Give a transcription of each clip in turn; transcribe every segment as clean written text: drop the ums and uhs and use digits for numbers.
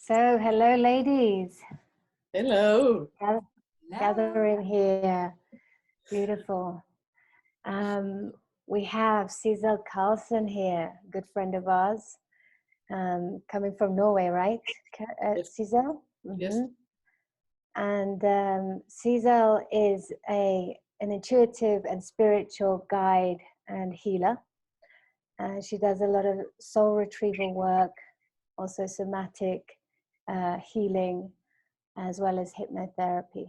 So, hello, ladies. Hello. Gathering here. Beautiful. We have Sissel Karlsen here, good friend of ours, coming from Norway, right, Yes. Sissel? Yes. And Sissel is an intuitive and spiritual guide and healer. She does a lot of soul retrieval work, also somatic healing, as well as hypnotherapy.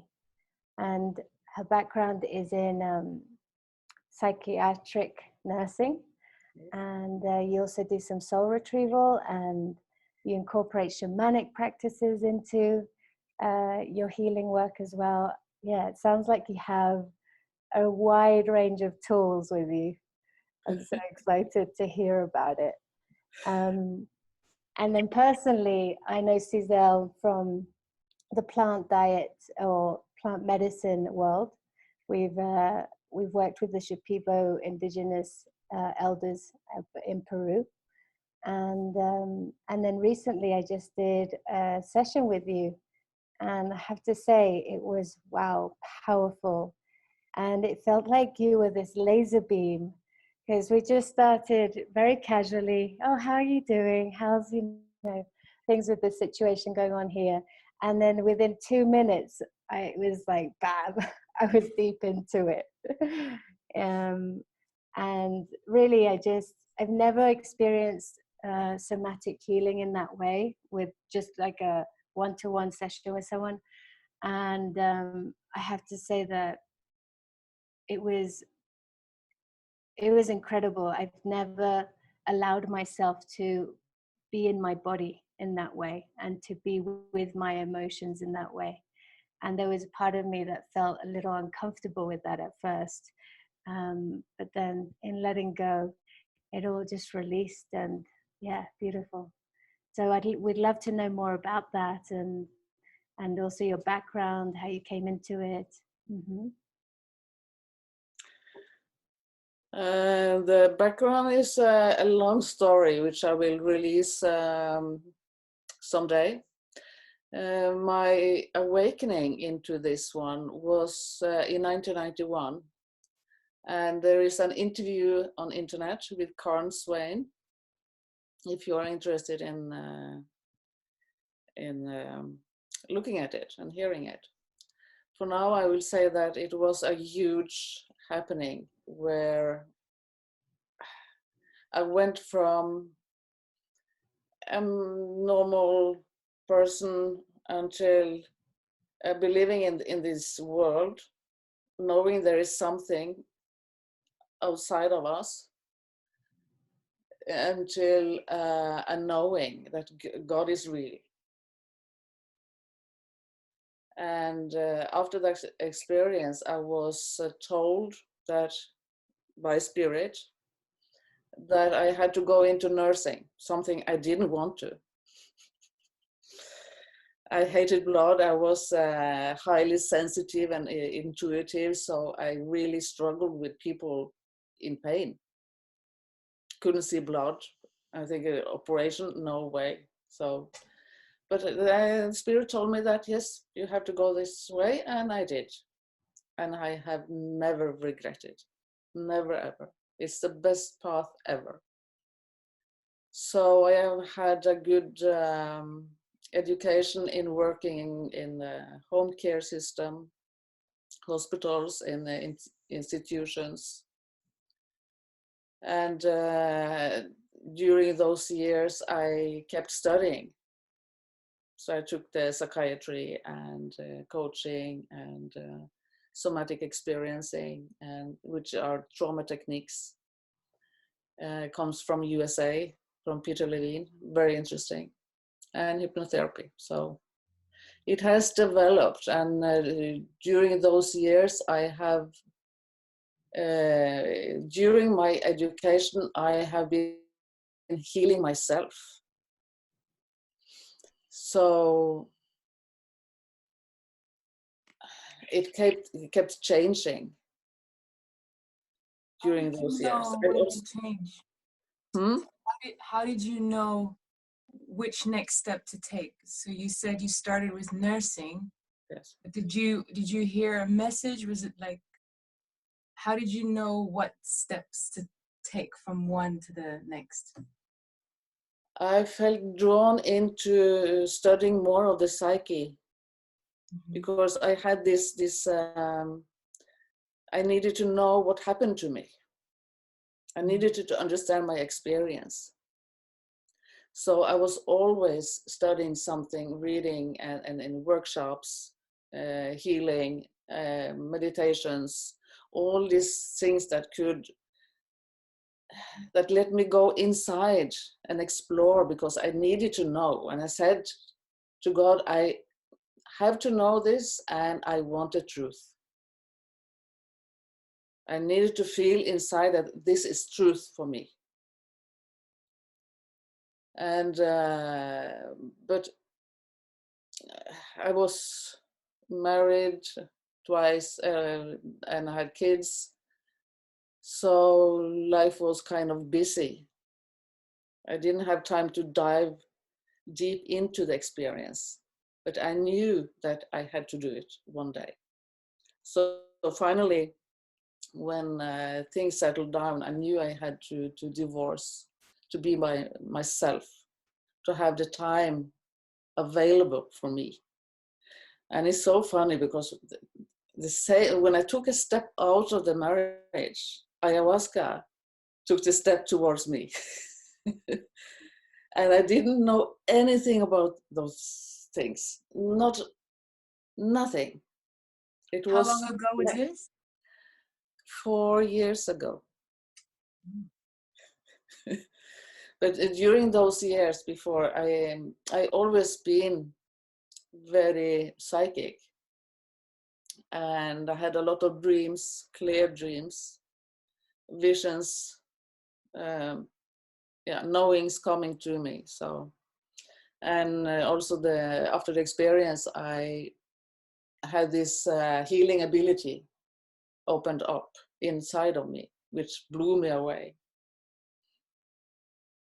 And her background is in psychiatric nursing. And you also do some soul retrieval, and you incorporate shamanic practices into your healing work as well. Yeah, it sounds like you have a wide range of tools with you. I'm so excited to hear about it. And then personally, I know Sissel from the plant diet or plant medicine world. We've worked with the Shipibo indigenous elders in Peru, and then recently I just did a session with you, and I have to say it was, wow, powerful, and it felt like you were this laser beam, because we just started very casually. Oh, how are you doing? How's things with the situation going on here? And then within 2 minutes, it was like, bam, I was deep into it. And really, I've never experienced somatic healing in that way, with just like a one-to-one session with someone. And I have to say that it was incredible. I've never allowed myself to be in my body in that way, and to be with my emotions in that way. And there was a part of me that felt a little uncomfortable with that at first. But then in letting go, it all just released, and yeah, beautiful. So we'd love to know more about that, and also your background, how you came into it. Mm-hmm. The background is a long story, which I will release someday. My awakening into this one was in 1991. And there is an interview on internet with Karen Swain, if you are interested in looking at it and hearing it. For now, I will say that it was a huge happening where I went from a normal person until believing in this world, knowing there is something outside of us, until a knowing that God is real. And after that experience, I was told that by spirit that I had to go into nursing, something I didn't want to. I hated blood. I was highly sensitive and intuitive, so I really struggled with people in pain. Couldn't see blood. I think an operation, no way. So, but the spirit told me that, yes, you have to go this way, and I did. And I have never regretted, never ever. It's the best path ever. So I have had a good education in working in the home care system, hospitals, in the institutions. And during those years, I kept studying. So I took the psychiatry and coaching and somatic experiencing, and which are trauma techniques. Comes from USA, from Peter Levine, very interesting, and hypnotherapy. So it has developed, and during those years, I have, during my education, I have been healing myself. So it kept changing during those years. When to change? Hmm? How did you know which next step to take. So you said you started with nursing. Yes. But did you hear a message? Was it like, how did you know what steps to take from one to the next? I felt drawn into studying more of the psyche, because I had I needed to know what happened to me. I needed to understand my experience. So I was always studying something, reading and in workshops, healing, meditations, all these things that let me go inside and explore, because I needed to know. And I said to God, I have to know this, and I want the truth. I needed to feel inside that this is truth for me. And but I was married twice and I had kids, so life was kind of busy. I didn't have time to dive deep into the experience, but I knew that I had to do it one day. So finally, when things settled down, I knew I had to divorce, to be by myself, to have the time available for me. And it's so funny because when I took a step out of the marriage, ayahuasca took the step towards me. And I didn't know anything about those things. Nothing. It How was long ago was this? 4 years ago. But during those years before, I always been very psychic. And I had a lot of dreams, clear dreams, visions, knowings coming to me. So, and also after the experience, I had this healing ability opened up inside of me, which blew me away.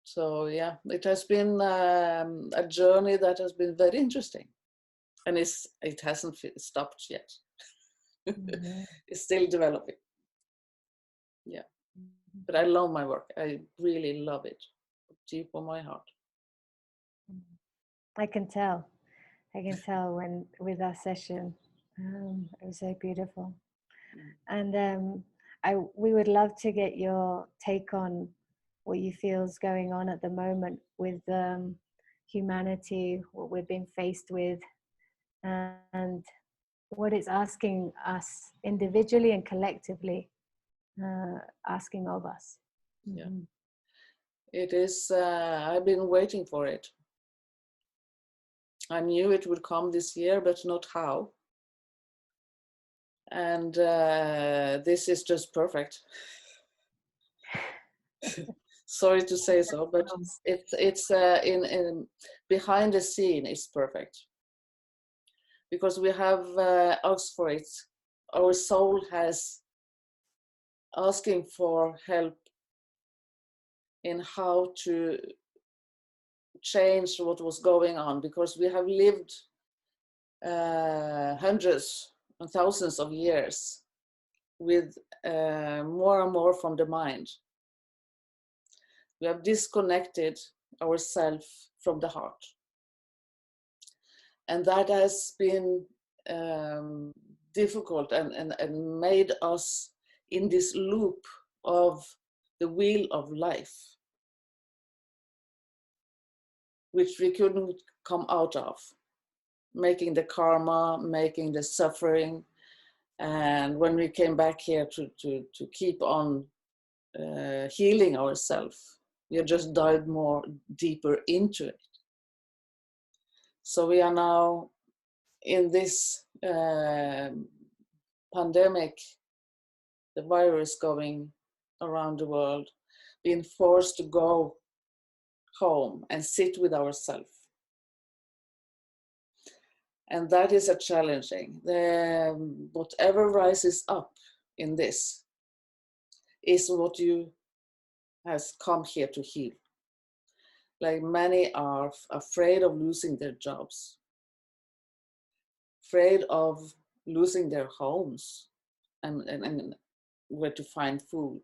So yeah, it has been a journey that has been very interesting, and it hasn't stopped yet. Mm-hmm. It's still developing. Yeah, but I love my work. I really love it, deep on my heart. I can tell when with our session. It was so beautiful. And we would love to get your take on what you feel is going on at the moment with humanity, what we're being faced with, and what it's asking us individually and collectively, asking of us. Yeah, it is. I've been waiting for it. I knew it would come this year, but not how. And this is just perfect. Sorry to say so, but it's in behind the scene is perfect, because we have asked for it. Our soul has asking for help in how to change what was going on, because we have lived hundreds and thousands of years with more and more from the mind. We have disconnected ourselves from the heart. And that has been difficult and made us in this loop of the wheel of life, which we couldn't come out of, making the karma, making the suffering. And when we came back here to keep on healing ourselves, we just dived more deeper into it. So we are now in this pandemic, the virus going around the world, being forced to go home and sit with ourselves. And that is a challenging. Whatever rises up in this is what you has come here to heal. like many are afraid of losing their jobs, afraid of losing their homes and where to find food.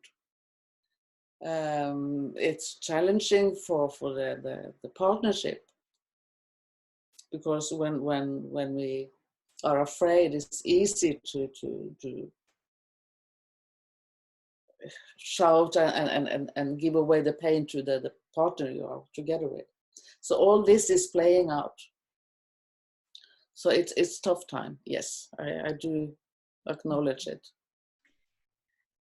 It's challenging for the partnership, because when we are afraid, it's easy to shout and give away the pain to the partner you are together with. So all this is playing out. So it's tough time. Yes, I do acknowledge it.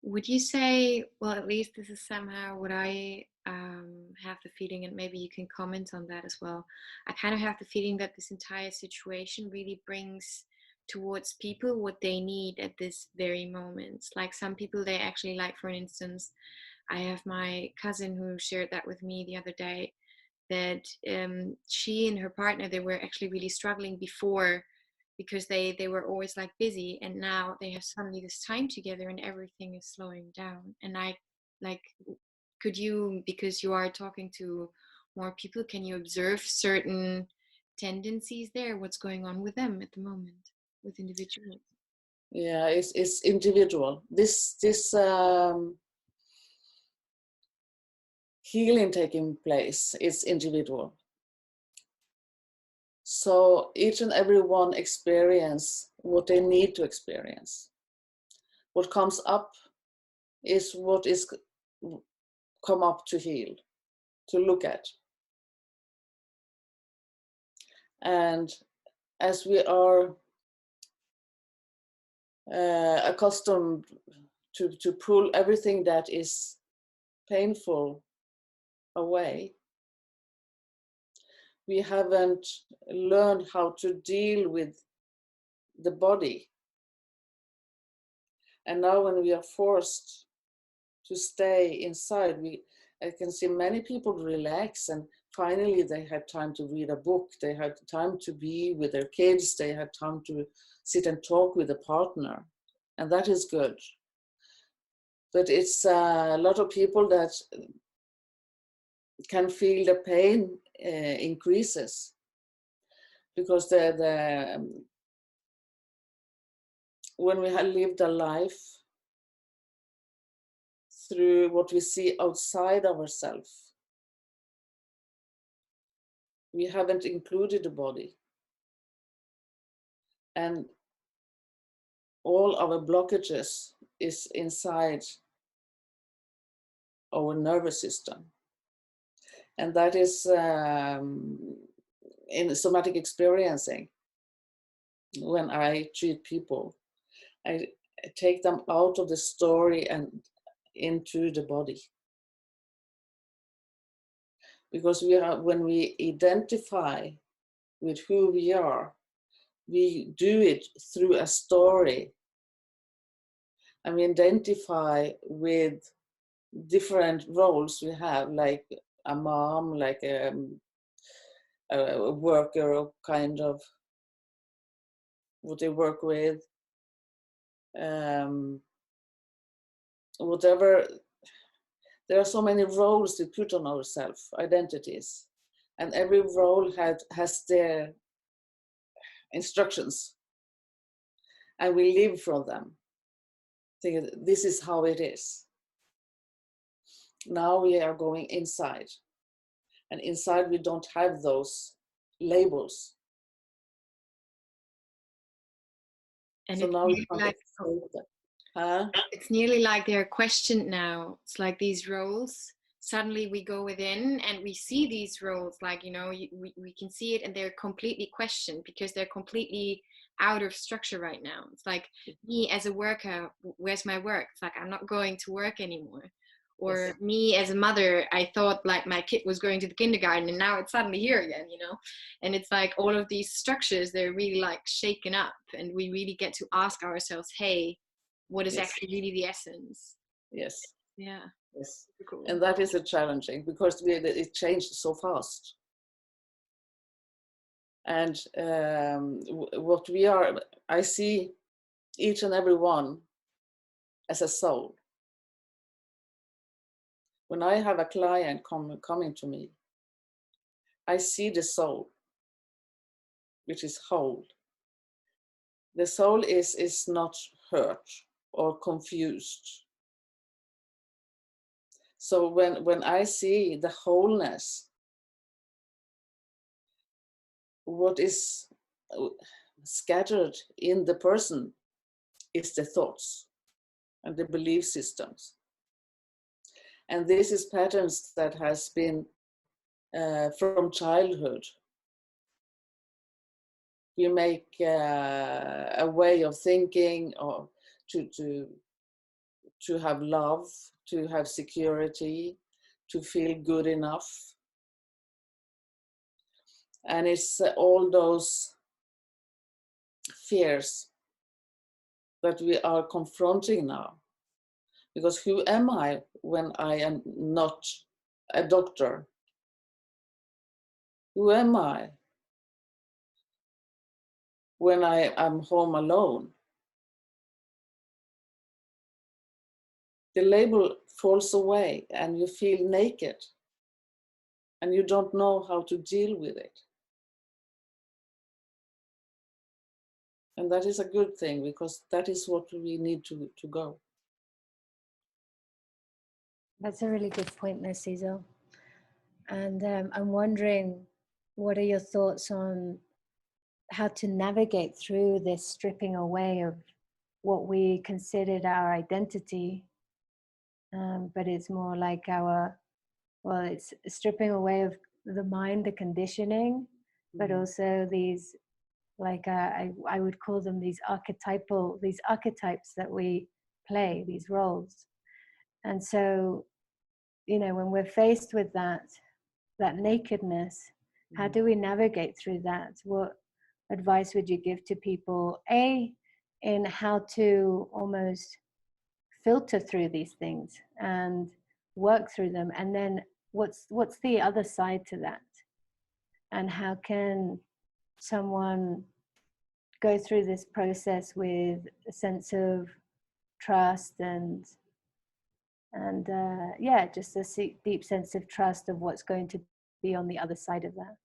Would you say, well, at least this is somehow what I have the feeling, and maybe you can comment on that as well. I kind of have the feeling that this entire situation really brings towards people what they need at this very moment. Like some people, they actually, like, for instance, I have my cousin who shared that with me the other day, that she and her partner, they were actually really struggling before, because they were always like busy, and now they have suddenly this time together and everything is slowing down. And I, like, could you, because you are talking to more people, can you observe certain tendencies there, what's going on with them at the moment, with individuals? Yeah, it's individual. This healing taking place is individual. So each and every one experience what they need to experience. What comes up is what is come up to heal, to look at. And as we are accustomed to pull everything that is painful away, we haven't learned how to deal with the body. And now when we are forced to stay inside, I can see many people relax, and finally they had time to read a book, they had time to be with their kids, they had time to sit and talk with a partner, and that is good. But it's a lot of people that can feel the pain increases, because when we have lived a life through what we see outside ourselves, we haven't included the body. And all our blockages is inside our nervous system. And that is in somatic experiencing. When I treat people, I take them out of the story and into the body. Because when we identify with who we are, we do it through a story. And we identify with different roles we have, like a mom, like a worker, kind of what they work with, whatever. There are so many roles we put on ourselves, identities, and every role has their instructions, and we live from them. Think this is how it is. Now we are going inside, and inside we don't have those labels. And so it's now we like, it's nearly like they're questioned now. It's like these roles, suddenly we go within and we see these roles, like, you know, we can see it, and they're completely questioned because they're completely out of structure right now. It's like, me as a worker, where's my work? It's like, I'm not going to work anymore. Or yes. Me as a mother, I thought like my kid was going to the kindergarten, and now it's suddenly here again, you know? And it's like all of these structures, they're really like shaken up, and we really get to ask ourselves, hey, what is yes. actually really the essence? Yes. Yeah. Yes. Cool. And that is a challenging, because it changed so fast. And what we are, I see each and every one as a soul. When I have a client coming to me, I see the soul, which is whole. The soul is not hurt or confused. So when I see the wholeness, what is scattered in the person is the thoughts and the belief systems. And this is patterns that has been from childhood. We make a way of thinking, or to have love, to have security, to feel good enough. And it's all those fears that we are confronting now. Because who am I when I am not a doctor? Who am I when I am home alone? The label falls away and you feel naked and you don't know how to deal with it. And that is a good thing, because that is what we need to go. That's a really good point there, Sissel. And I'm wondering, what are your thoughts on how to navigate through this stripping away of what we considered our identity, but it's more like it's stripping away of the mind, the conditioning, but also these, like I would call them these archetypes that we play, these roles. And so, when we're faced with that nakedness, how do we navigate through that? What advice would you give to people, in how to almost filter through these things and work through them, and then what's the other side to that, and how can someone go through this process with a sense of trust and just a deep sense of trust of what's going to be on the other side of that?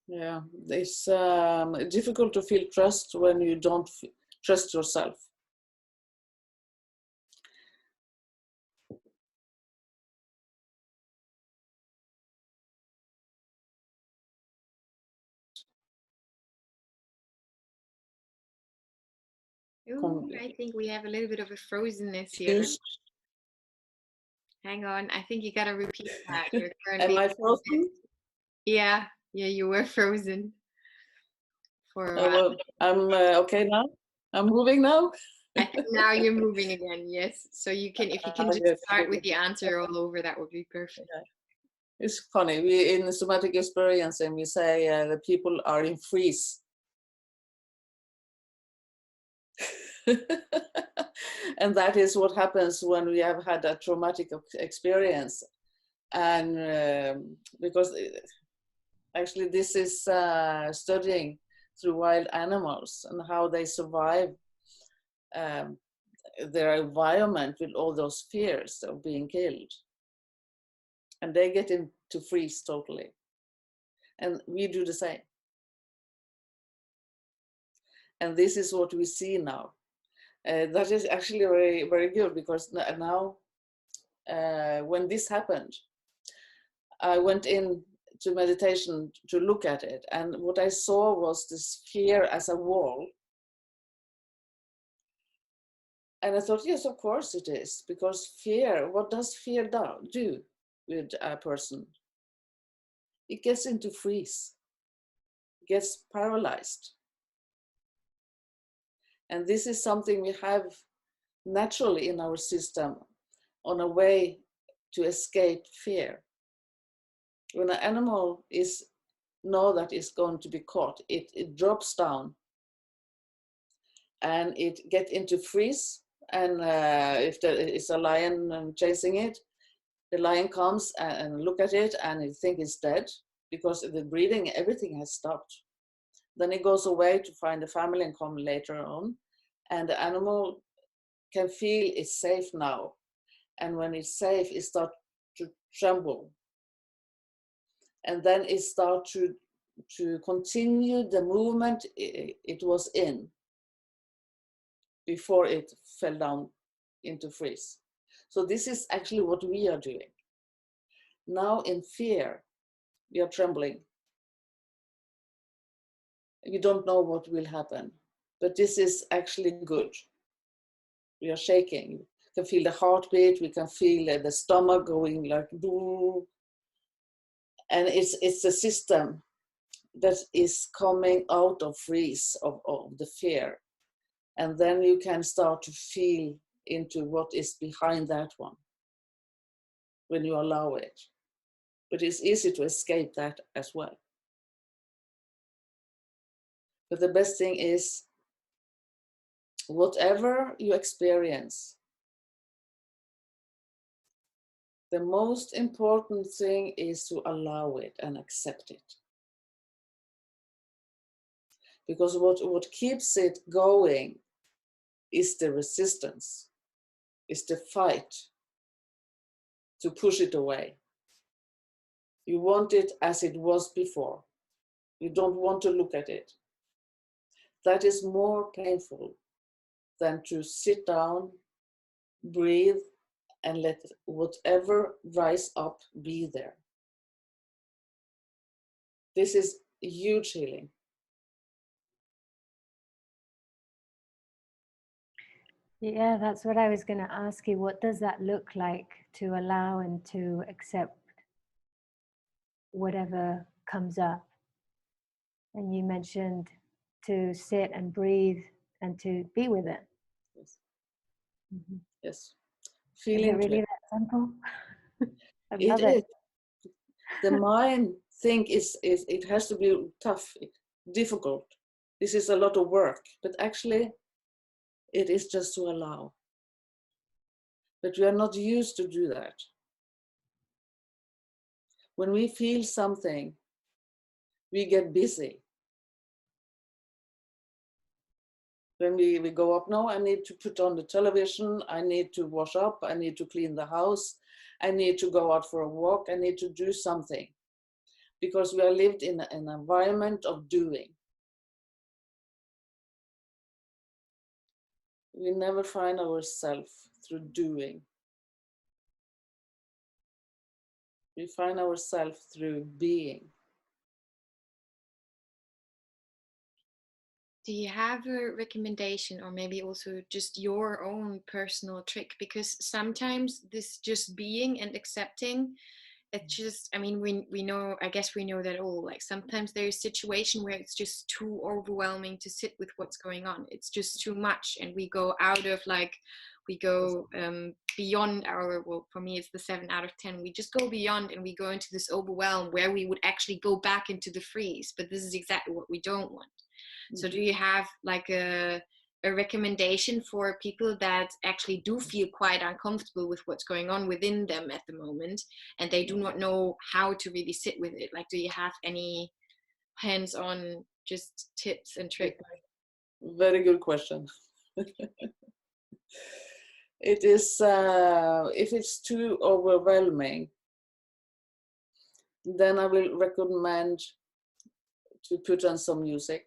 Yeah, it's difficult to feel trust when you don't trust yourself. Ooh, I think we have a little bit of a frozenness here. Hang on, I think you gotta repeat that. You're currently. Am I frozen? Yeah, you were frozen. For I'm okay now. I'm moving now. I think now you're moving again. Yes, so you can, if you can just start with the answer all over, that would be perfect. Yeah. It's funny. We in somatic experience, and we say the people are in freeze. And that is what happens when we have had a traumatic experience. And because actually this is studying through wild animals and how they survive their environment with all those fears of being killed. And they get into freeze totally. And we do the same. And this is what we see now. That is actually very, very good, because now when this happened, I went in to meditation to look at it. And what I saw was this fear as a wall. And I thought, yes, of course it is, because fear, what does fear do with a person? It gets into freeze, gets paralyzed. And this is something we have naturally in our system on a way to escape fear. When an animal knows that it's going to be caught, it drops down and it gets into freeze. And if there is a lion chasing it, the lion comes and look at it and it thinks it's dead, because the breathing, everything has stopped. Then it goes away to find the family and come later on. And the animal can feel it's safe now. And when it's safe, it starts to tremble. And then it starts to continue the movement it was in before it fell down into freeze. So this is actually what we are doing. Now in fear, we are trembling. You don't know what will happen, but this is actually good. We are shaking. You can feel the heartbeat. We can feel the stomach going like, boo. And it's a system that is coming out of freeze of the fear. And then you can start to feel into what is behind that one when you allow it. But it's easy to escape that as well. But the best thing is, whatever you experience, the most important thing is to allow it and accept it. Because what keeps it going is the resistance, is the fight to push it away. You want it as it was before. You don't want to look at it. That is more painful than to sit down, breathe, and let whatever rise up be there. This is huge healing. Yeah, that's what I was going to ask you. What does that look like, to allow and to accept whatever comes up? And you mentioned to sit and breathe and to be with it. Yes. Mm-hmm. Yes. Is Feeling it really that simple? I it love is. it. The mind think is it has to be tough, difficult. This is a lot of work, but actually it is just to allow. But we are not used to do that. When we feel something, we get busy. When we go up, no, I need to put on the television, I need to wash up, I need to clean the house, I need to go out for a walk, I need to do something. Because we are lived in an environment of doing. We never find ourselves through doing. We find ourselves through being. Do you have a recommendation, or maybe also just your own personal trick? Because sometimes this just being and accepting, it just, I mean, we know, I guess we know that all. Like sometimes there's a situation where it's just too overwhelming to sit with what's going on. It's just too much, and we go out of we go beyond our, well, for me it's the 7 out of 10. We just go beyond and we go into this overwhelm where we would actually go back into the freeze. But this is exactly what we don't want. So do you have like a recommendation for people that actually do feel quite uncomfortable with what's going on within them at the moment, and they do not know how to really sit with it? Like, do you have any hands-on just tips and tricks? Very good question. It is, if it's too overwhelming, then I will recommend to put on some music,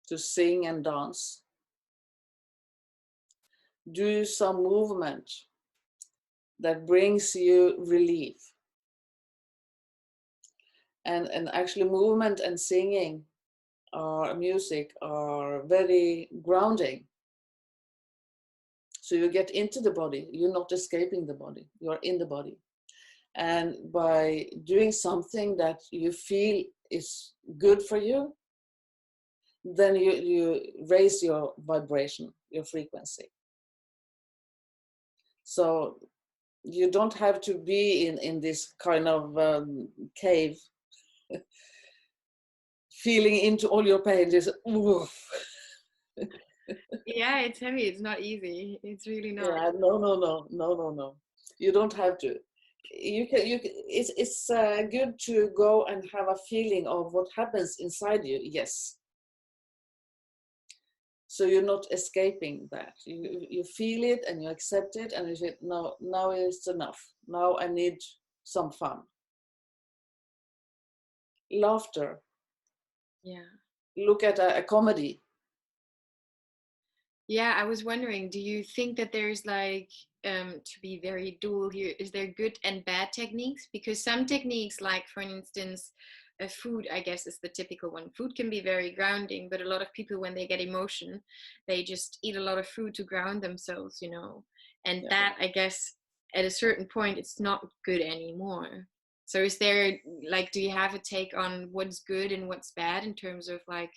to sing and dance, do some movement that brings you relief. And actually movement and singing or music are very grounding. So you get into the body, you're not escaping the body, you're in the body. And by doing something that you feel is good for you, then you raise your vibration, your frequency. So you don't have to be in this kind of cave, feeling into all your pain. Just, Yeah, it's heavy. It's not easy. It's really not. yeah, no. You don't have to. You can. It's good to go and have a feeling of what happens inside you. Yes. So you're not escaping that. You feel it and you accept it, and you say, no, now it's enough. Now I need some fun. laughter. Yeah. Look at a comedy. Yeah, I was wondering, do you think that there's like, to be very dual here, is there good and bad techniques? Because some techniques, like for instance, food, I guess is the typical one. Food can be very grounding, but a lot of people, when they get emotion, they just eat a lot of food to ground themselves, you know. And Yeah. that, I guess, at a certain point, it's not good anymore. So is there, like, do you have a take on what's good and what's bad in terms of like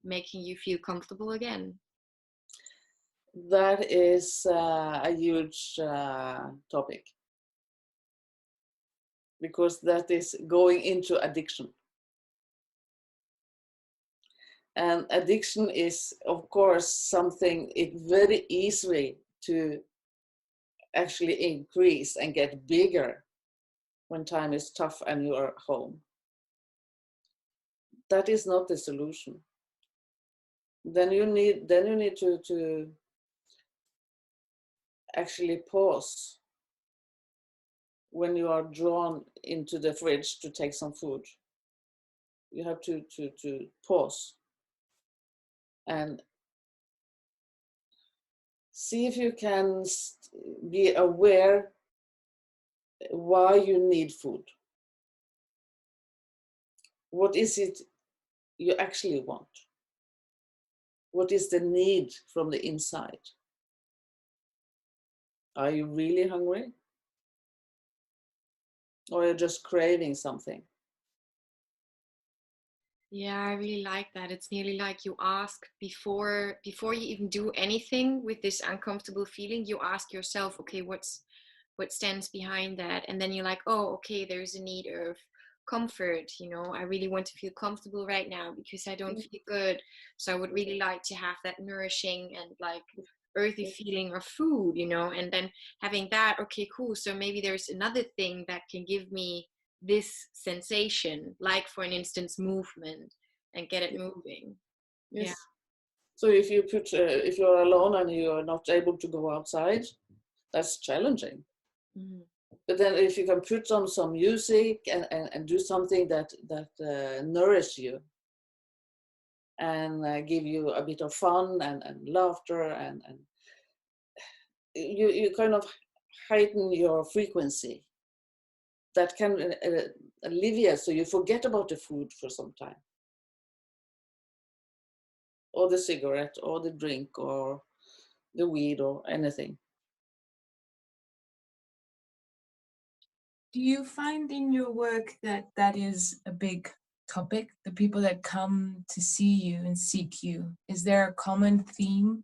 making you feel comfortable again? That is a huge topic, because that is going into addiction. And addiction is, of course, something it very easily to actually increase and get bigger when time is tough and you are home. That is not the solution. Then you need to actually pause when you are drawn into the fridge to take some food. You have to pause and see if you can be aware why you need food. What is it you actually want? What is the need from the inside? Are you really hungry? Or are you just craving something? Yeah, I really like that. It's nearly like you ask before you even do anything with this uncomfortable feeling, you ask yourself, okay, what stands behind that? And then you're like, oh, okay, there's a need of comfort, you know, I really want to feel comfortable right now because I don't feel good. So I would really like to have that nourishing and like earthy feeling of food, you know, and then having that, okay, cool. So maybe there's another thing that can give me this sensation, like for an instance, movement, and get it moving. Yes. Yeah. So if you if you're alone and you are not able to go outside, that's challenging. Mm-hmm. But then if you can put on some music and do something that nourish you and give you a bit of fun and laughter and you kind of heighten your frequency, that can alleviate, so you forget about the food for some time, or the cigarette or the drink or the weed or anything. Do you find in your work that that is a big topic? The people that come to see you and seek you, is there a common theme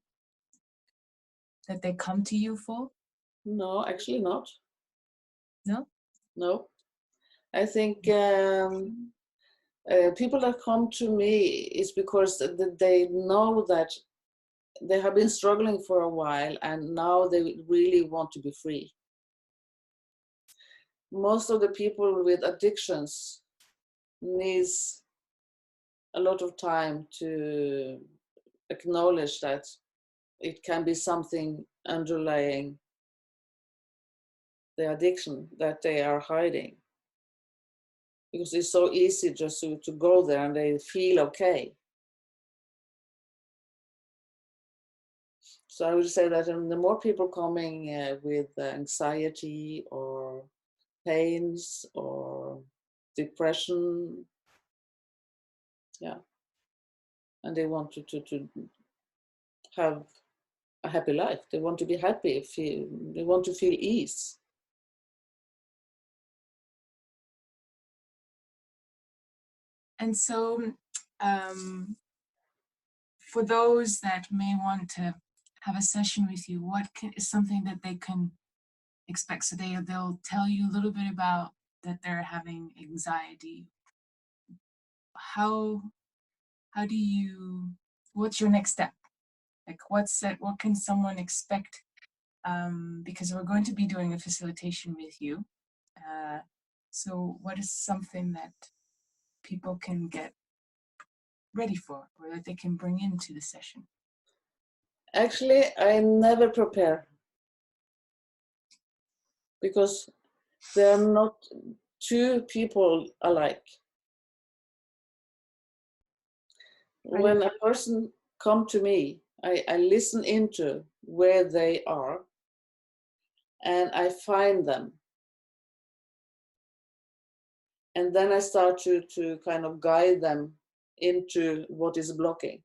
that they come to you for? No, actually not. No? No. I think people that come to me is because they know that they have been struggling for a while and now they really want to be free. Most of the people with addictions needs a lot of time to acknowledge that it can be something underlying the addiction that they are hiding. Because it's so easy just to go there and they feel okay. So I would say that the more people coming with anxiety or pains or depression, yeah, and they want to have a happy life. They want to be happy. They want to feel ease. And so, for those that may want to have a session with you, is something that they can expect? So they'll tell you a little bit about that they're having anxiety. How do you? What's your next step? Like, what can someone expect? Because we're going to be doing a facilitation with you. So what is something that people can get ready for, or that they can bring into the session? Actually, I never prepare, because they are not two people alike. when a person come to me, I listen into where they are and I find them. And then I start to kind of guide them into what is blocking.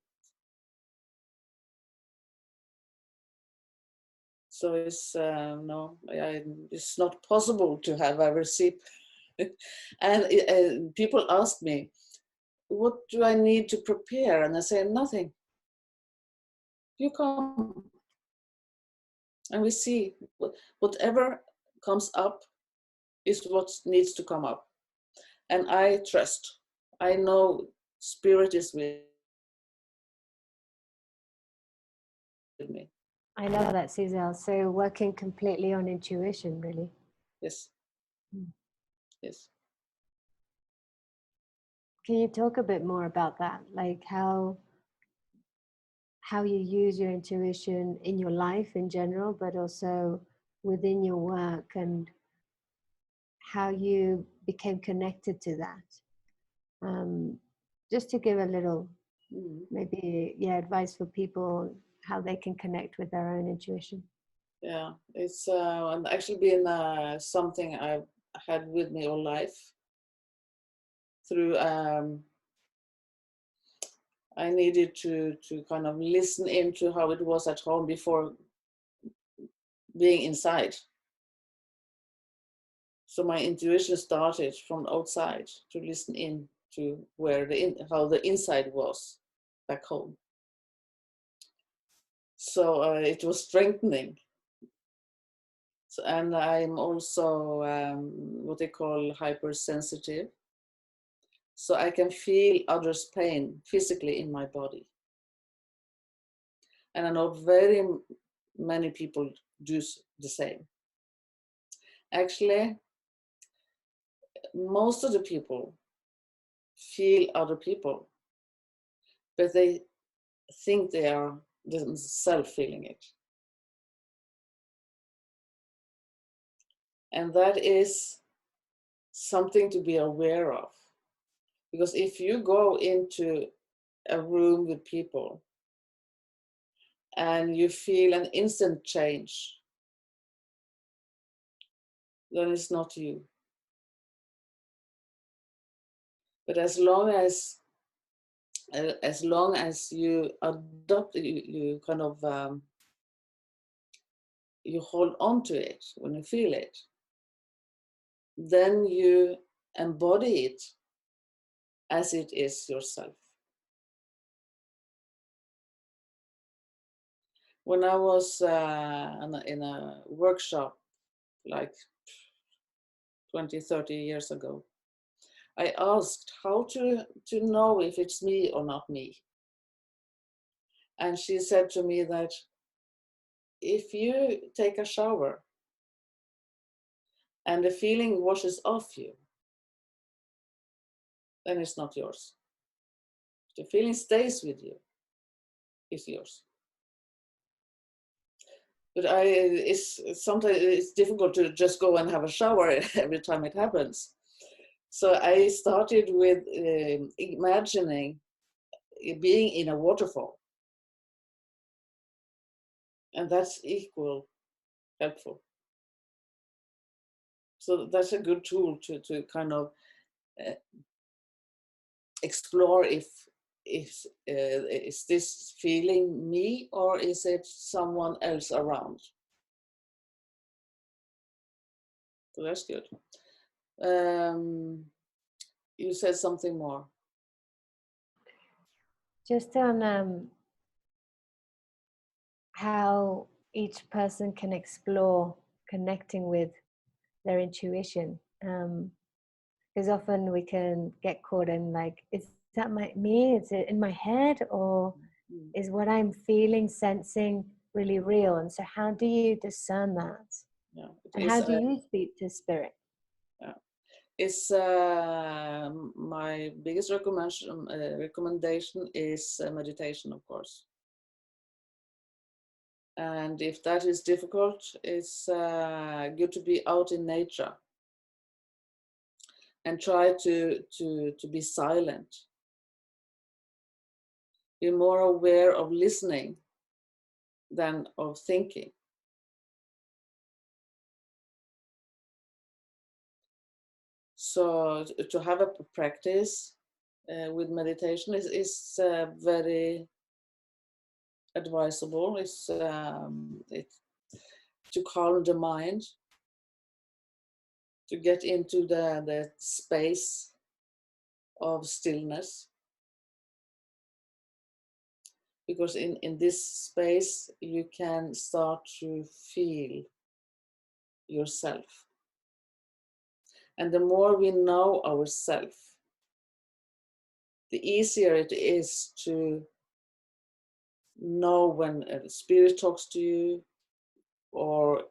So it's it's not possible to have a receipt. And people ask me, what do I need to prepare? And I say, nothing. You come. And we see whatever comes up is what needs to come up. And I trust. I know spirit is with me. I love that, Sissel. So working completely on intuition, really. Yes. Yes. Can you talk a bit more about that? Like how you use your intuition in your life in general, but also within your work, and how you became connected to that. Just to give a little, maybe, advice for people how they can connect with their own intuition. Yeah, it's actually been something I've had with me all life. Through I needed to kind of listen into how it was at home before being inside. So my intuition started from outside to listen in to where how the inside was back home. So it was strengthening. So, and I'm also what they call hypersensitive. So I can feel others' pain physically in my body. And I know very many people do the same. Actually, most of the people feel other people, but they think they are themselves feeling it. And that is something to be aware of. Because if you go into a room with people and you feel an instant change, then it's not you. But as long as you adopt, you kind of you hold on to it when you feel it, then you embody it as it is yourself. When I was in a workshop like 20, 30 years ago, I asked how to know if it's me or not me. And she said to me that if you take a shower and the feeling washes off you, then it's not yours. If the feeling stays with you, it's yours. But sometimes it's difficult to just go and have a shower every time it happens. So I started with imagining being in a waterfall. And that's equal helpful. So that's a good tool to kind of explore if is this feeling me or is it someone else around? So that's good. You said something more. Just on how each person can explore connecting with their intuition. Because often we can get caught in like, is that me? Is it in my head? Or is what I'm feeling, sensing really real? And so how do you discern that? Yeah, and how do you speak to spirit? Yeah. It's my biggest recommendation is meditation, of course. And if that is difficult, it's good to be out in nature and try to be silent. You're more aware of listening than of thinking. So to have a practice with meditation is very advisable. It's to calm the mind, to get into the space of stillness. Because in this space, you can start to feel yourself. And the more we know ourselves, the easier it is to know when a spirit talks to you, or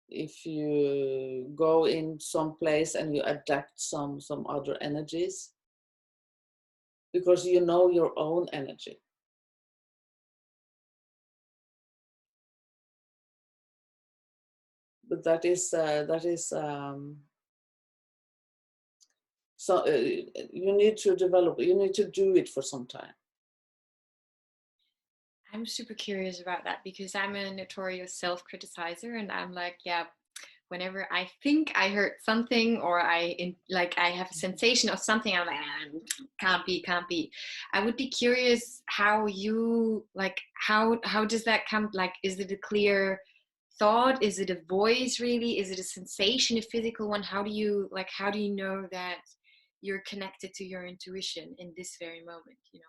if you go in some place and you adapt some other energies, because you know your own energy. But that is so you need to develop. You need to do it for some time. I'm super curious about that because I'm a notorious self-criticizer, and I'm like, yeah, whenever I think I heard something, or I have a sensation of something, I'm like, can't be. I would be curious how you, like, how does that come? Like, is it a clear thought? Is it a voice really? Is it a sensation, a physical one? How do you know that you're connected to your intuition in this very moment, you know?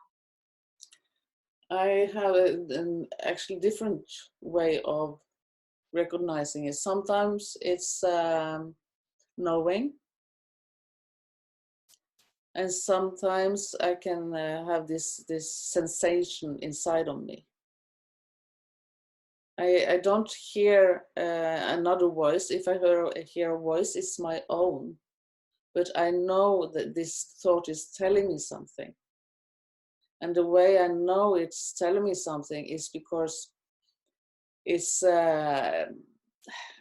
I have an actually different way of recognizing it. Sometimes it's knowing, and sometimes I can have this sensation inside of me. I don't hear another voice. If I hear a voice, it's my own, but I know that this thought is telling me something. And the way I know it's telling me something is because it's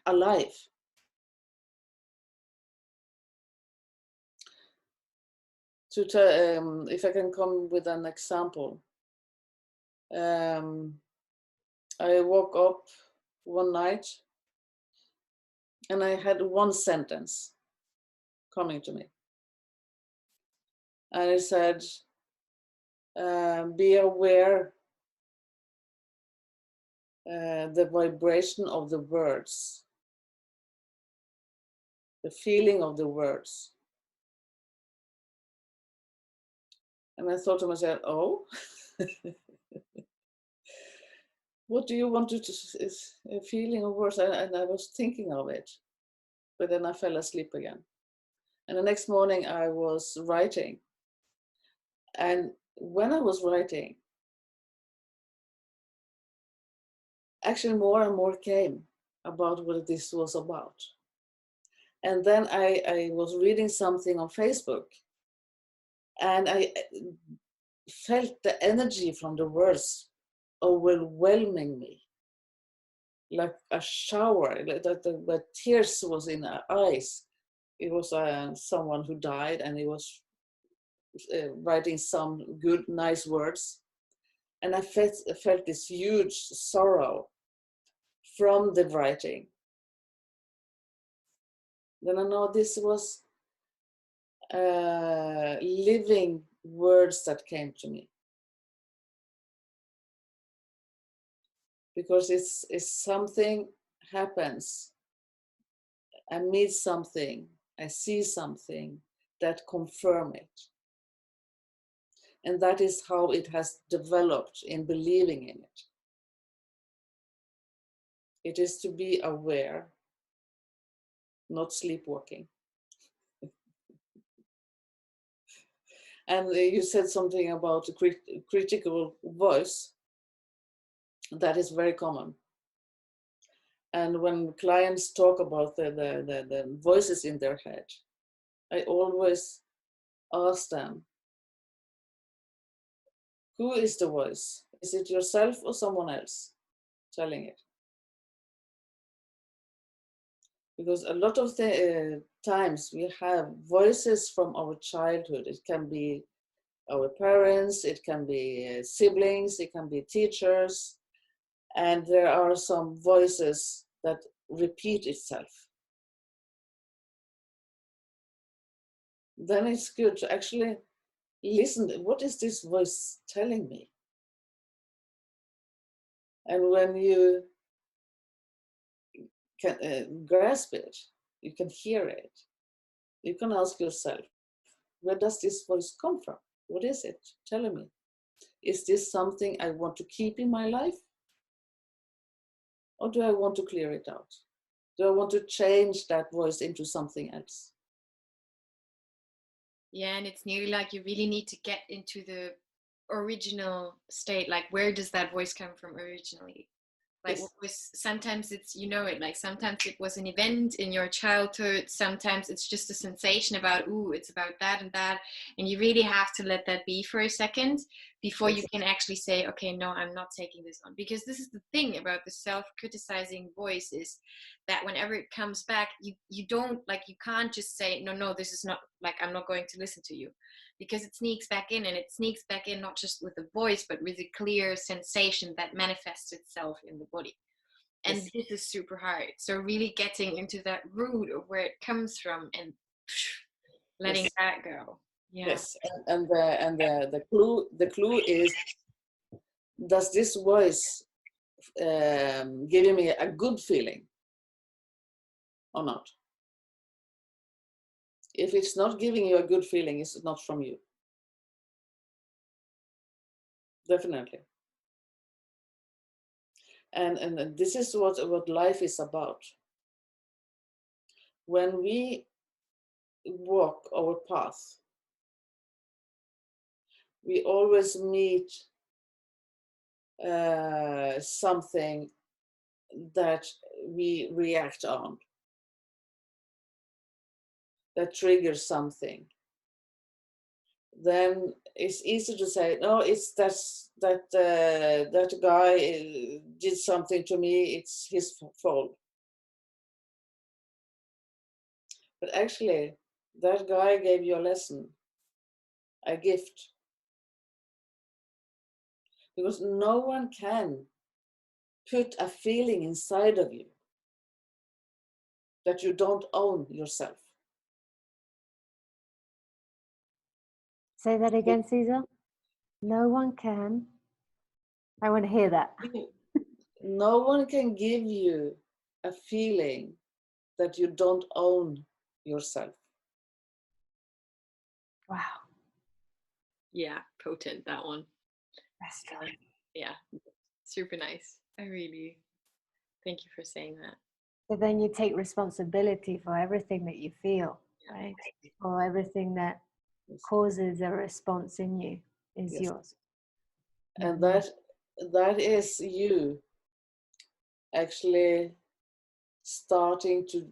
alive. If I can come with an example, I woke up one night and I had one sentence coming to me. And it said, be aware the vibration of the words, the feeling of the words. And I thought to myself, oh, what do you want to is a feeling of words? And I was thinking of it, but then I fell asleep again. And the next morning I was writing. And when I was writing, actually more and more came about what this was about. And then I was reading something on Facebook, and I felt the energy from the words overwhelming me, like a shower. The tears was in our eyes. It was someone who died, and he was writing some good, nice words. And I felt this huge sorrow from the writing. Then I know this was living words that came to me. Because it's something happens, I meet something, I see something that confirm it. And that is how it has developed in believing in it. It is to be aware, not sleepwalking. And you said something about a critical voice. That is very common. And when clients talk about the voices in their head, I always ask them, who is the voice? Is it yourself or someone else telling it? Because a lot of the times we have voices from our childhood. It can be our parents, it can be siblings, it can be teachers, and there are some voices that repeat itself. Then it's good to actually listen. What is this voice telling me? And when you can grasp it, you can hear it, you can ask yourself, where does this voice come from? What is it telling me? Is this something I want to keep in my life? Or do I want to clear it out? Do I want to change that voice into something else? Yeah, and it's nearly like you really need to get into the original state. Like, where does that voice come from originally? Like, Yes. what was, sometimes it's, you know, it, like sometimes it was an event in your childhood, sometimes it's just a sensation about, ooh, it's about that and that, and you really have to let that be for a second before you can actually say, okay, no, I'm not taking this on. Because this is the thing about the self-criticizing voice, is that whenever it comes back, you don't, like, you can't just say, no, this is not, like, I'm not going to listen to you. Because it sneaks back in, and it sneaks back in not just with the voice, but with a clear sensation that manifests itself in the body. And Yes. this is super hard. So really getting into that root of where it comes from and letting Yes. that go. Yeah. Yes, and the clue is, does this voice giving me a good feeling or not? If it's not giving you a good feeling, it's not from you. Definitely. And this is what life is about. When we walk our path, we always meet something that we react on, that triggers something. Then it's easy to say, no, it's that guy did something to me, it's his fault. But actually, that guy gave you a lesson, a gift. Because no one can put a feeling inside of you that you don't own yourself. Say that again, Sissel. No one can. I want to hear that. No one can give you a feeling that you don't own yourself. Wow. Yeah, potent, that one. That's true. Yeah, super nice. I really thank you for saying that. So then you take responsibility for everything that you feel, right? Or everything that causes a response in you is Yes. yours. And that is you actually starting to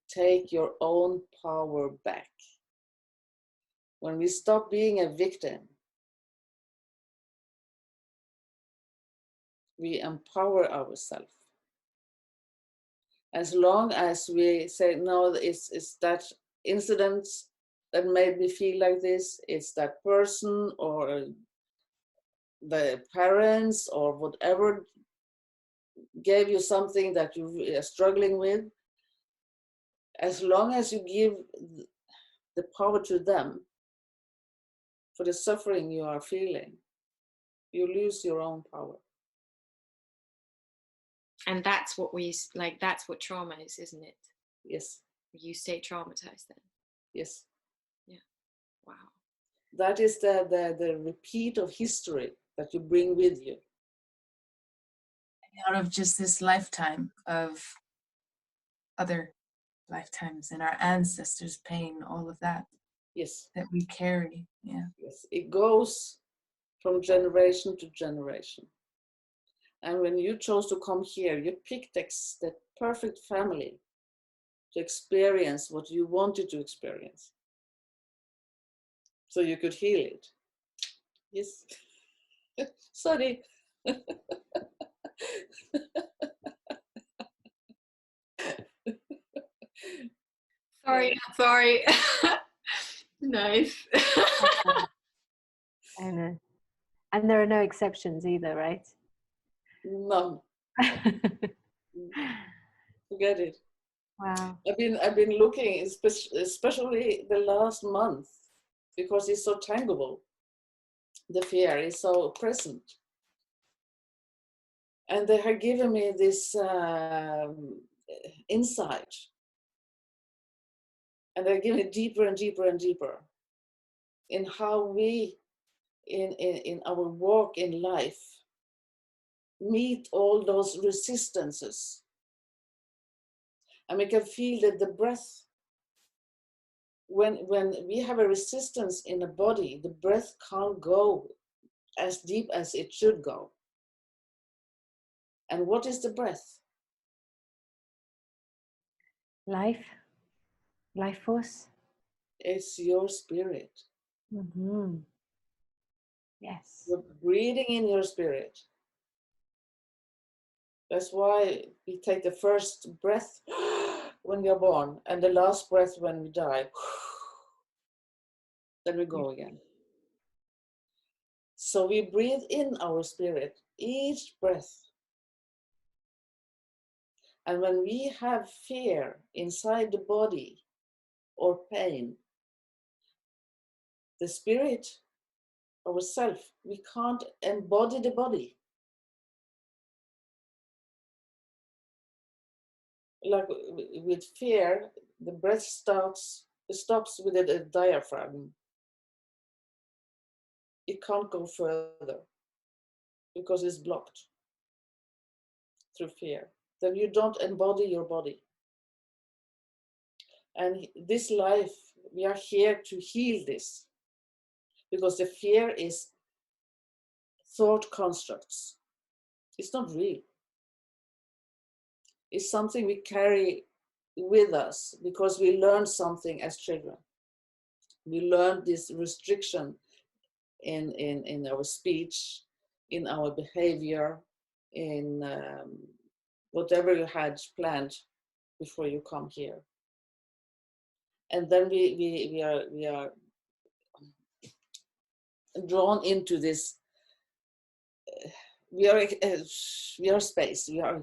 take your own power back. When we stop being a victim, we empower ourselves. As long as we say, no, it's that incident that made me feel like this, it's that person or the parents or whatever gave you something that you are struggling with, as long as you give the power to them for the suffering you are feeling, you lose your own power. And that's what we, like, that's what trauma is, isn't it? Yes. You stay traumatized then. Yes. Yeah. Wow. That is the repeat of history that you bring with you. Out of just this lifetime, of other lifetimes and our ancestors' pain, all of that. Yes. That we carry. Yeah. Yes. It goes from generation to generation. And when you chose to come here, you picked the perfect family to experience what you wanted to experience. So you could heal it. Yes. Sorry. Sorry, not sorry. Nice. I know. And there are no exceptions either, right? None. Forget it. Wow. I've been looking, especially the last month, because it's so tangible. The fear is so present, and they have given me this insight, and they're giving it deeper and deeper and deeper in how we, in our walk in life, meet all those resistances, and we can feel that the breath. When we have a resistance in the body, the breath can't go as deep as it should go. And what is the breath? Life force. It's your spirit. Mm-hmm. Yes. You're breathing in your spirit. That's why we take the first breath when we are born and the last breath when we die. Then we go again. So we breathe in our spirit each breath. And when we have fear inside the body or pain, the spirit, ourself, we can't embody the body. Like with fear, the breath stops with a diaphragm. It can't go further because it's blocked through fear. Then you don't embody your body. And this life, we are here to heal this, because the fear is thought constructs. It's not real. It's something we carry with us because we learned something as children. We learned this restriction in our speech, in our behavior, in whatever you had planned before you come here. And then we are drawn into this. We are space. We are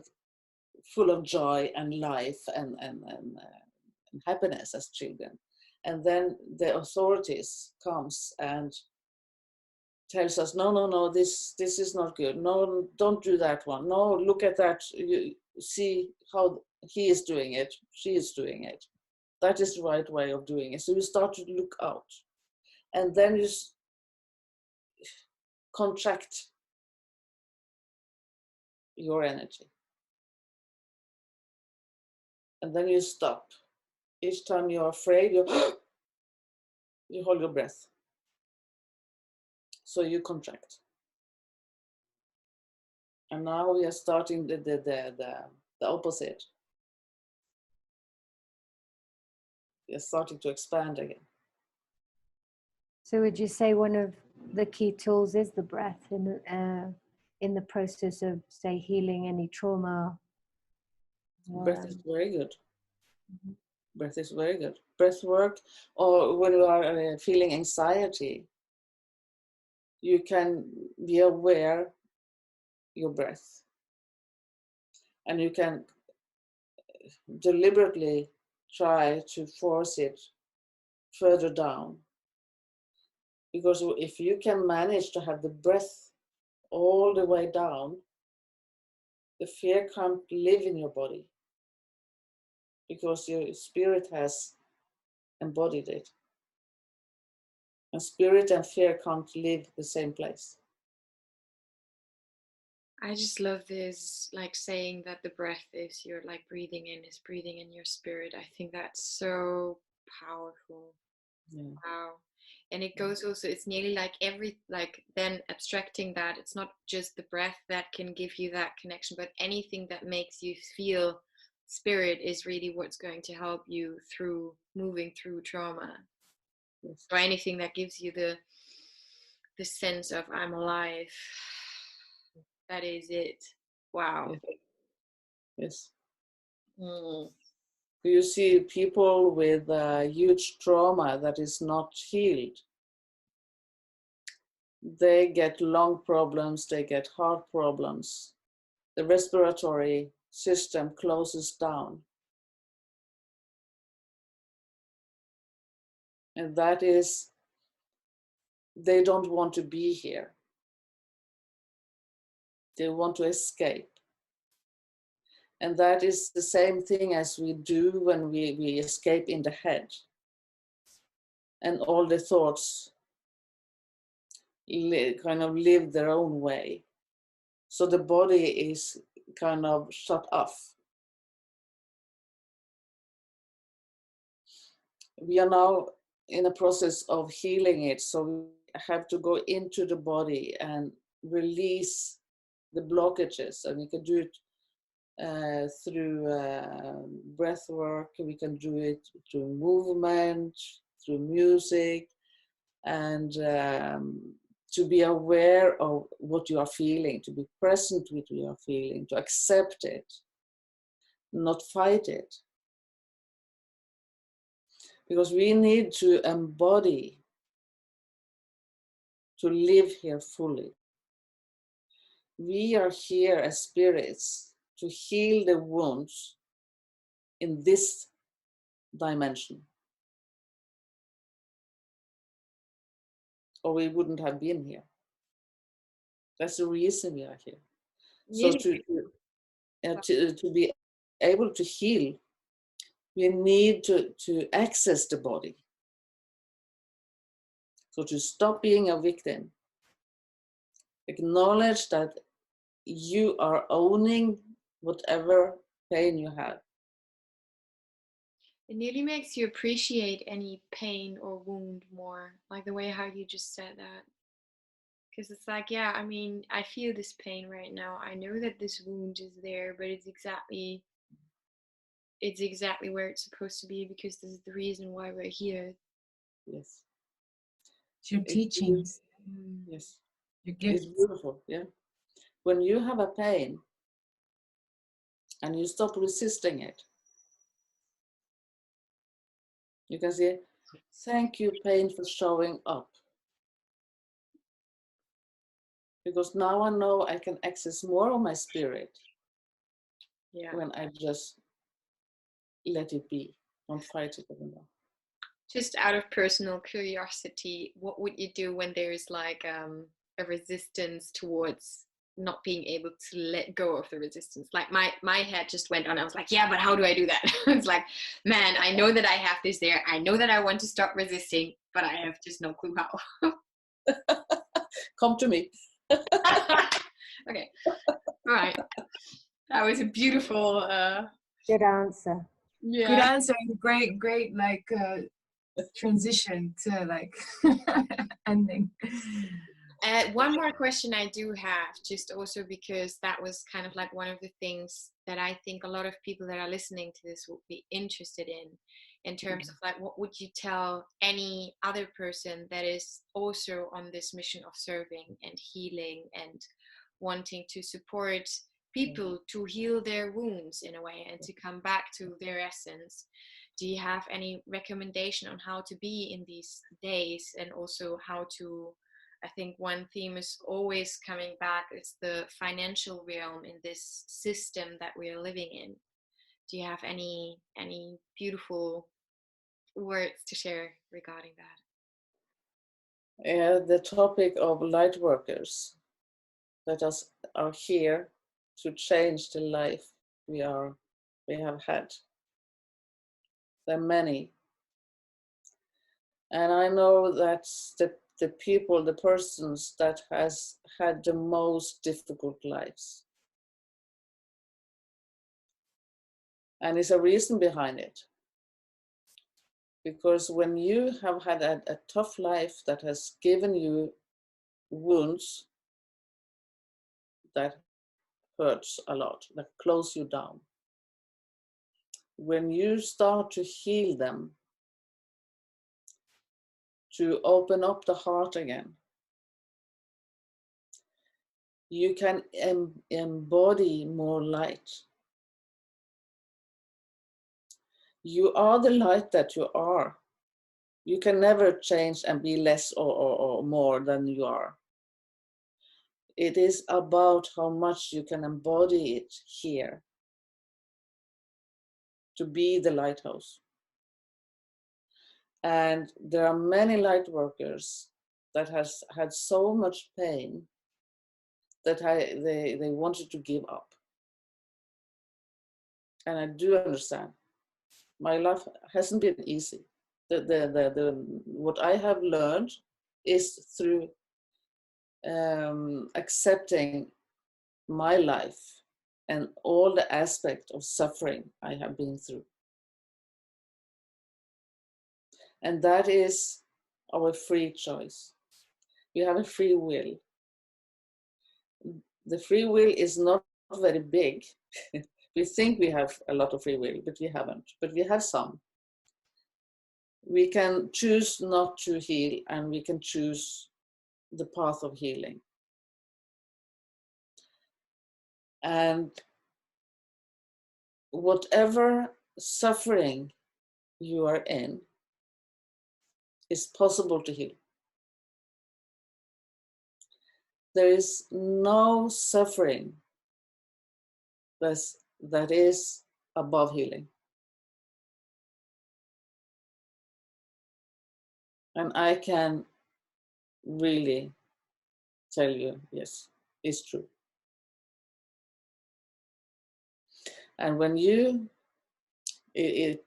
full of joy and life and happiness as children. And then the authorities comes and tells us, no, this is not good. No, don't do that one. No, look at that. You see how he is doing it. She is doing it. That is the right way of doing it. So you start to look out. And then you contract your energy. And then you stop. Each time you're afraid, you hold your breath. So you contract. And now we are starting the opposite. We are starting to expand again. So would you say one of the key tools is the breath in the process of, say, healing any trauma? Breath is very good. Mm-hmm. Breath is very good. Breath work, or when you are feeling anxiety, you can be aware your breath, and you can deliberately try to force it further down. Because if you can manage to have the breath all the way down, the fear can't live in your body, because your spirit has embodied it. And spirit and fear can't live the same place. I just love this, like saying that the breath is your, like breathing in is breathing in your spirit. I think that's so powerful. Yeah. Wow. And it goes also, it's nearly like then abstracting that, it's not just the breath that can give you that connection, but anything that makes you feel spirit is really what's going to help you through moving through trauma. Yes. Or anything that gives you the sense of I'm alive. That is it. Wow. Yes. Mm. You see people with huge trauma that is not healed. they get lung problems, they get heart problems. The respiratory system closes down. And that is, they don't want to be here. They want to escape. And that is the same thing as we do when we escape in the head. And all the thoughts kind of live their own way. So the body is kind of shut off. We are now in a process of healing it. So we have to go into the body and release the blockages. And we can do it through breath work. We can do it through movement, through music, and to be aware of what you are feeling, to be present with what you are feeling, to accept it, not fight it. Because we need to embody, to live here fully. We are here as spirits to heal the wounds in this dimension. Or we wouldn't have been here. That's the reason we are here. So to be able to heal, we need to access the body. So to stop being a victim, acknowledge that you are owning whatever pain you have. It nearly makes you appreciate any pain or wound more, like the way how you just said that. Because it's like, yeah, I mean, I feel this pain right now. I know that this wound is there, but it's exactly where it's supposed to be, because this is the reason why we're here. Yes. It's your teachings. Yes. Your gifts. It's beautiful, yeah. When you have a pain and you stop resisting it, you can say, thank you, pain, for showing up. Because now I know I can access more of my spirit when I just let it be, don't fight it anymore. Just out of personal curiosity, what would you do when there's like a resistance towards not being able to let go of the resistance? Like my head just went on. I was like, yeah, but how do I do that? It's like, man, I know that I have this there. I know that I want to stop resisting, but I have just no clue how. Come to me. Okay. All right. That was a beautiful Good answer. Good answer. Great like transition to like ending. One more question I do have, just also because that was kind of like one of the things that I think a lot of people that are listening to this would be interested in terms of like, what would you tell any other person that is also on this mission of serving and healing and wanting to support people to heal their wounds in a way and to come back to their essence? Do you have any recommendation on how to be in these days, and also how to, I think one theme is always coming back, it's the financial realm in this system that we are living in. Do you have any beautiful words to share regarding that? The topic of light workers that are here to change the life we have had. There are many. And I know that's the people, the persons that has had the most difficult lives. And there's a reason behind it. Because when you have had a tough life that has given you wounds that hurts a lot, that close you down, when you start to heal them, to open up the heart again, you can embody more light. You are the light that you are. You can never change and be less or more than you are. It is about how much you can embody it here to be the lighthouse. And there are many light workers that has had so much pain that they wanted to give up. And I do understand. My life hasn't been easy. What I have learned is through accepting my life and all the aspects of suffering I have been through. And that is our free choice. We have a free will. The free will is not very big. We think we have a lot of free will, but we haven't. But we have some. We can choose not to heal, and we can choose the path of healing. And whatever suffering you are in is possible to heal. There is no suffering that is above healing. And I can really tell you, yes, it's true. And when it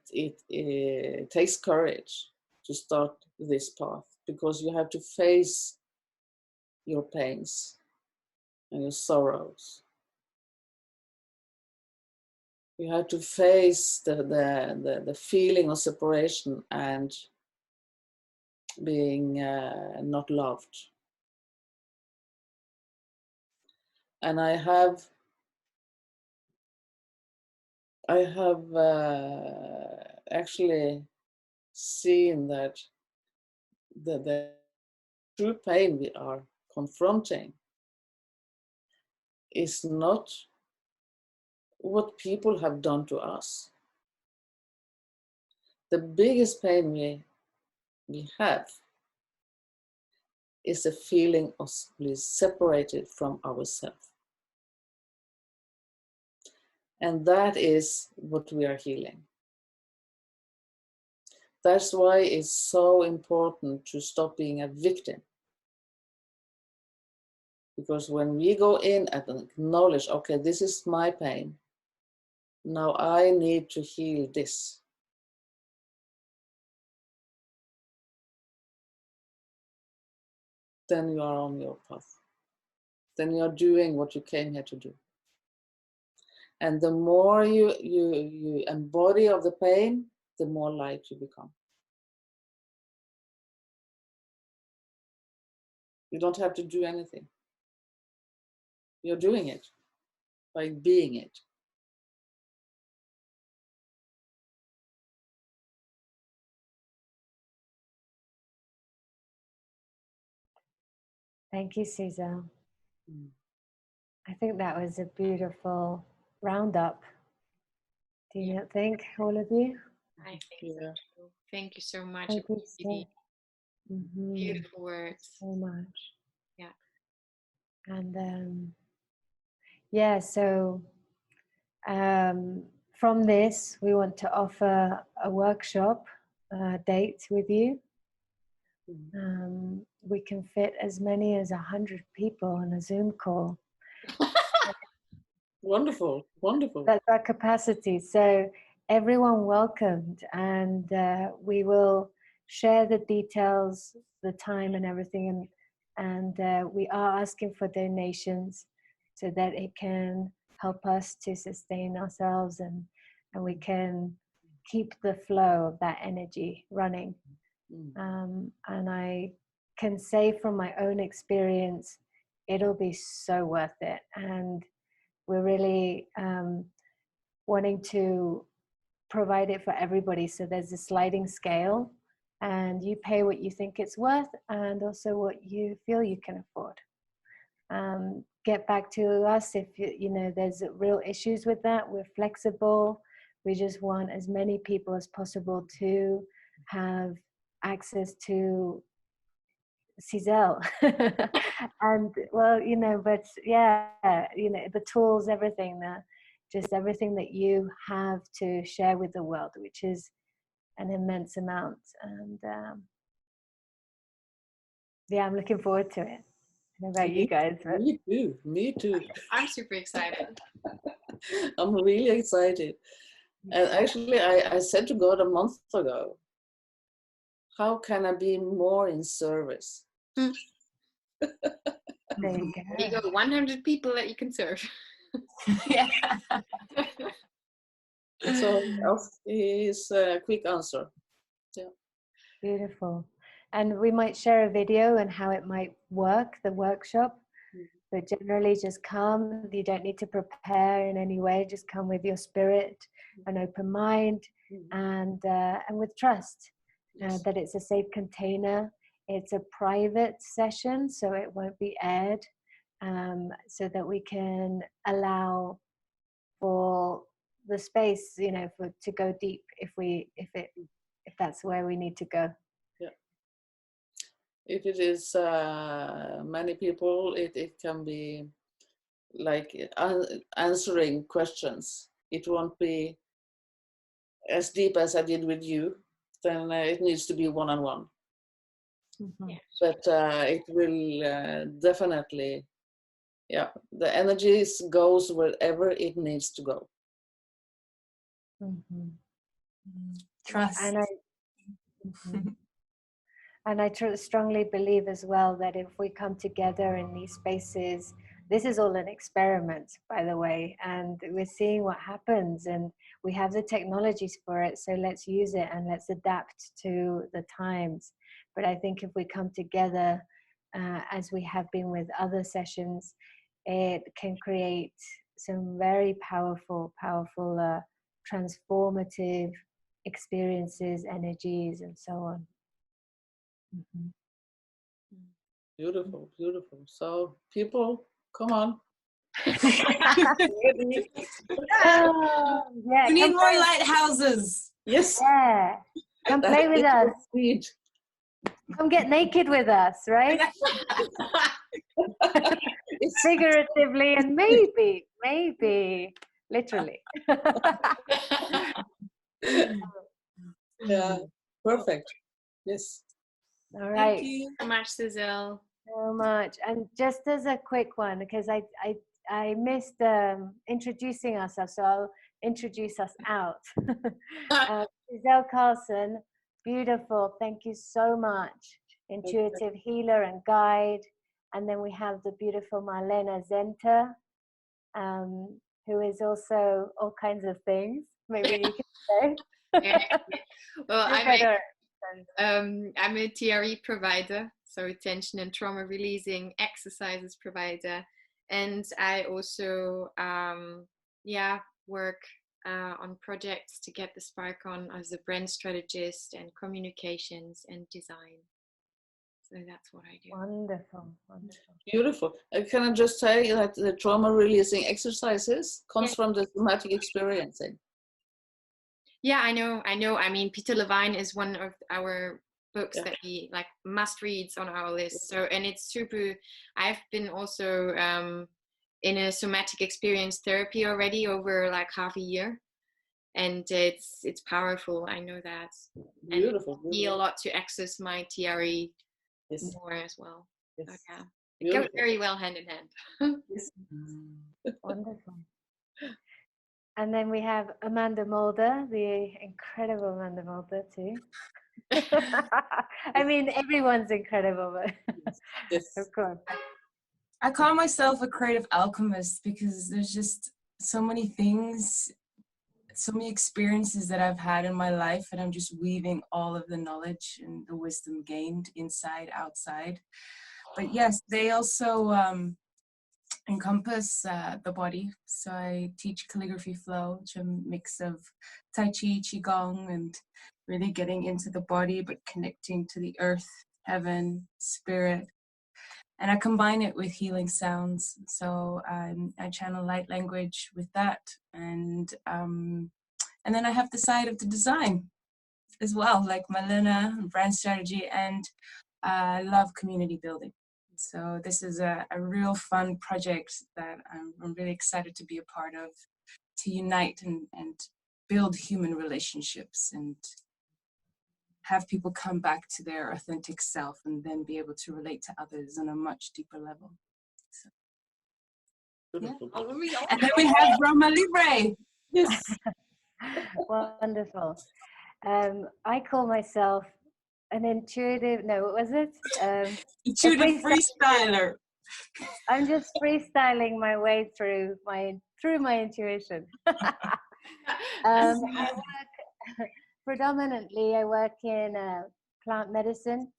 takes courage to start this path, because you have to face your pains and your sorrows. You have to face the feeling of separation and being not loved. And I have actually seen that the true pain we are confronting is not what people have done to us. The biggest pain we have is the feeling of being separated from ourselves. And that is what we are healing. That's why it's so important to stop being a victim. Because when we go in and acknowledge, okay, this is my pain, now I need to heal this. Then you are on your path. Then you are doing what you came here to do. And the more you embody of the pain, the more light you become. You don't have to do anything. You're doing it by being it. Thank you, Sissel. I think that was a beautiful roundup. Do you not think, all of you? I think so too. Thank you so much. Thank you Really so, beautiful words. so much. Yeah. And yeah, so from this, we want to offer a workshop date with you. We can fit as many as 100 people on a Zoom call. Wonderful, wonderful. That's our capacity. So everyone welcomed, and we will share the details, the time and everything. And we are asking for donations so that it can help us to sustain ourselves, and we can keep the flow of that energy running. And I can say from my own experience, it'll be so worth it. And we're really wanting to provide it for everybody. So there's a sliding scale, and you pay what you think it's worth and also what you feel you can afford. Get back to us if you know there's real issues with that. We're flexible. We just want as many people as possible to have access to Sissel. And well, you know, but yeah, you know, the tools, everything, just everything that you have to share with the world, which is an immense amount. And yeah, I'm looking forward to it. I don't know about you guys, but Me too. Me too. I'm super excited. I'm really excited. And actually, I said to God a month ago, how can I be more in service? there you There you go. go, 100 people that you can serve. Yeah. So is a quick answer. Yeah. Beautiful. And we might share a video and how it might work, the workshop. But generally just come. You don't need to prepare in any way. Just come with your spirit, an open mind, and with trust that it's a safe container. It's a private session, so it won't be aired, so that we can allow for the space, you know, to go deep if that's where we need to go. If it is many people, it can be like answering questions. It won't be as deep as I did with you. Then it needs to be one-on-one. Mm-hmm. But it will definitely, yeah, the energies goes wherever it needs to go. Mm-hmm. Trust. And I strongly believe as well that if we come together in these spaces, this is all an experiment, by the way, and we're seeing what happens, and we have the technologies for it, so let's use it and let's adapt to the times. But I think if we come together, as we have been with other sessions, it can create some very powerful, transformative experiences, energies, and so on. Mm-hmm. Beautiful, beautiful. So people, come on. Yeah, We need more lighthouses. Yes. Yeah, come play with us. Need. Come get naked with us, right? Figuratively and maybe literally. Yeah, perfect. Yes. All right. Thank you. So much, Sissel. So much. And just as a quick one, because I missed introducing ourselves, so I'll introduce us out. Sissel Karlsen, beautiful. Thank you so much. Intuitive healer and guide. And then we have the beautiful Marlena Zenter, who is also all kinds of things. Maybe you can say. Yeah. Well, I'm a TRE provider, so attention and trauma releasing exercises provider, and I also work on projects to get the spark on as a brand strategist and communications and design. So that's what I do. Wonderful, wonderful. Beautiful. Can I just say that the trauma releasing exercises comes from the somatic experiencing? Yeah, I know. I mean, Peter Levine is one of our books that we like must reads on our list. So, and it's super. I've been also in a somatic experience therapy already over like half a year, and it's powerful. I know that. Beautiful. And need a lot to access my TRE more as well. Yes. Okay. It goes very well hand in hand. Yes. Wonderful. And then we have Amanda Mulder, the incredible Amanda Mulder too. I mean, everyone's incredible, but Yes. of course. I call myself a creative alchemist because there's just so many things, so many experiences that I've had in my life, and I'm just weaving all of the knowledge and the wisdom gained inside, outside. But yes, they also encompass the body. So I teach calligraphy flow, which is a mix of Tai Chi, Qigong, and really getting into the body, but connecting to the earth, heaven, spirit. And I combine it with healing sounds. So I channel light language with that. And then I have the side of the design as well, like Marlena, brand strategy, and love community building. So this is a real fun project that I'm really excited to be a part of, to unite and build human relationships and have people come back to their authentic self and then be able to relate to others on a much deeper level. So, yeah. And then we have Roma Libre. Yes. Wonderful. I call myself an intuitive, no, what was it? Intuitive freestyler. I'm just freestyling my way through my intuition. I work, predominantly, I work in plant medicine,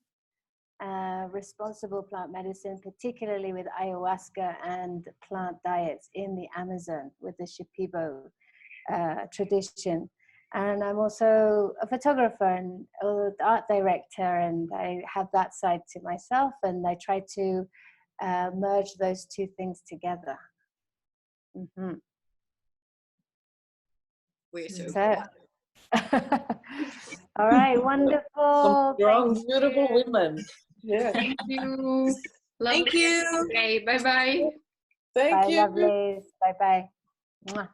responsible plant medicine, particularly with ayahuasca and plant diets in the Amazon with the Shipibo tradition. And I'm also a photographer and art director, and I have that side to myself, and I try to merge those two things together. Mm-hmm. We're so all right, wonderful. Some strong, beautiful women. Yeah. Thank you. Lovely. Thank you. Okay, bye-bye. Thank Bye, you. lovelies. Bye-bye. Mwah.